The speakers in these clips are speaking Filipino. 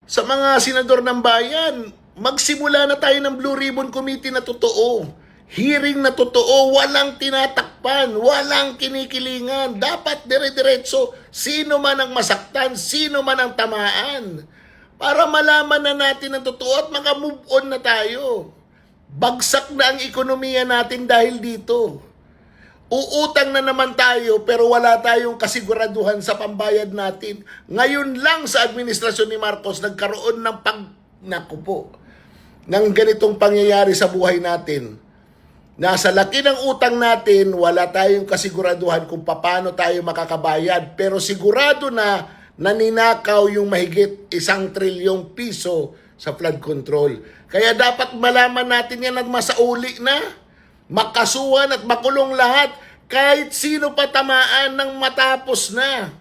Sa mga senador ng bayan, magsimula na tayo ng Blue Ribbon Committee na totoo. Hearing na totoo, walang tinatakpan, walang kinikilingan. Dapat dire-diretso, sino man ang masaktan, sino man ang tamaan. Para malaman na natin ang totoo at maka-move on na tayo. Bagsak na ang ekonomiya natin dahil dito. Uutang na naman tayo pero wala tayong kasiguraduhan sa pambayad natin. Ngayon lang sa administrasyon ni Marcos nagkaroon ng ng ganitong pangyayari sa buhay natin. Nasa laki ng utang natin, wala tayong kasiguraduhan kung paano tayo makakabayad. Pero sigurado na naninakaw yung mahigit 1 trilyong piso sa flood control. Kaya dapat malaman natin yan at masauli na. Makasuhan at makulong lahat kahit sino pa tamaan ng matapos na.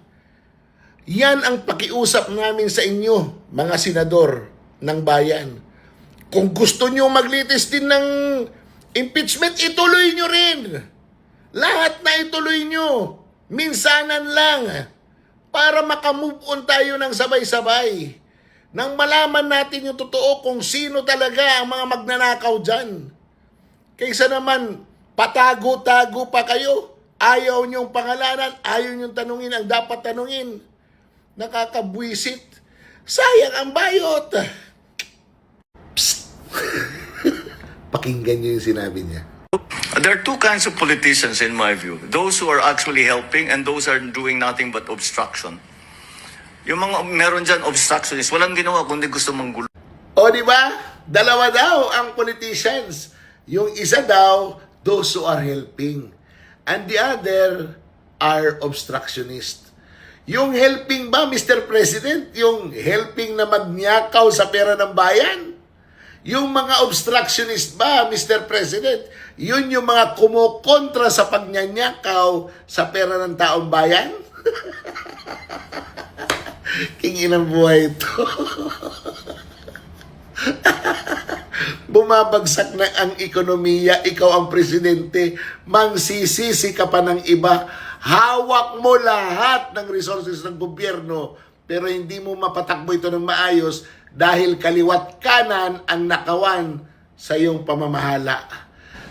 Yan ang pakiusap namin sa inyo, mga senador ng bayan. Kung gusto nyo maglitis din ng impeachment, ituloy nyo rin. Lahat na ituloy nyo. Minsanan lang. Para makamove on tayo ng sabay-sabay. Nang malaman natin yung totoo kung sino talaga ang mga magnanakaw dyan. Kaysa naman, patago-tago pa kayo. Ayaw nyong pangalanan, ayaw nyong tanungin ang dapat tanungin. Nakakabwisit. Sayang ang bayot. Psst. Pakinggan nyo yung sinabi niya. There are two kinds of politicians in my view. Those who are actually helping and those who are doing nothing but obstruction. Yung mga meron dyan obstructionist, walang ginawa kundi gusto manggulo. O di ba? Dalawa daw ang politicians. Yung isa daw, those who are helping. And the other are obstructionist. Yung helping ba, Mr. President? Yung helping na magnyakaw sa pera ng bayan? Yung mga obstructionist ba, Mr. President? Yun yung mga kumukontra sa pagnyanyakaw sa pera ng taong bayan? Kinginang buhay ito. Bumabagsak na ang ekonomiya, ikaw ang presidente, mangsisisi ka pa ng iba, hawak mo lahat ng resources ng gobyerno, pero hindi mo mapatakbo ito ng maayos dahil kaliwat kanan ang nakawan sa iyong pamamahala.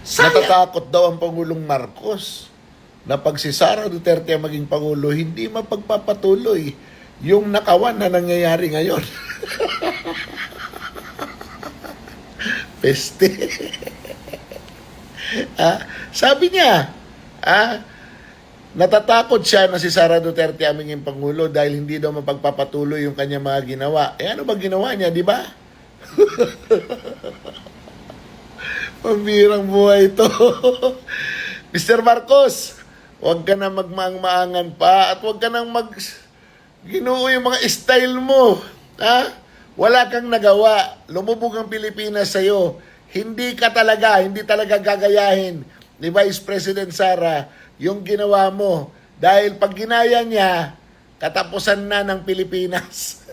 Natatakot daw ang Pangulong Marcos na pag si Sara Duterte ang maging Pangulo, hindi mapagpapatuloy yung nakawan na nangyayari ngayon. Peste. Sabi niya, natatakot siya na si Sara Duterte ang maging Pangulo dahil hindi daw mapagpapatuloy yung kanyang mga ginawa. Ano ba ginawa niya, di ba? Pambirang buhay ito. Mr. Marcos, huwag ka na magmaang-maangan pa at huwag ka nang ginuo yung mga style mo. Wala kang nagawa. Lumubog ang Pilipinas sa'yo. Hindi talaga gagayahin ni Vice President Sara yung ginawa mo. Dahil pag ginaya niya, katapusan na ng Pilipinas.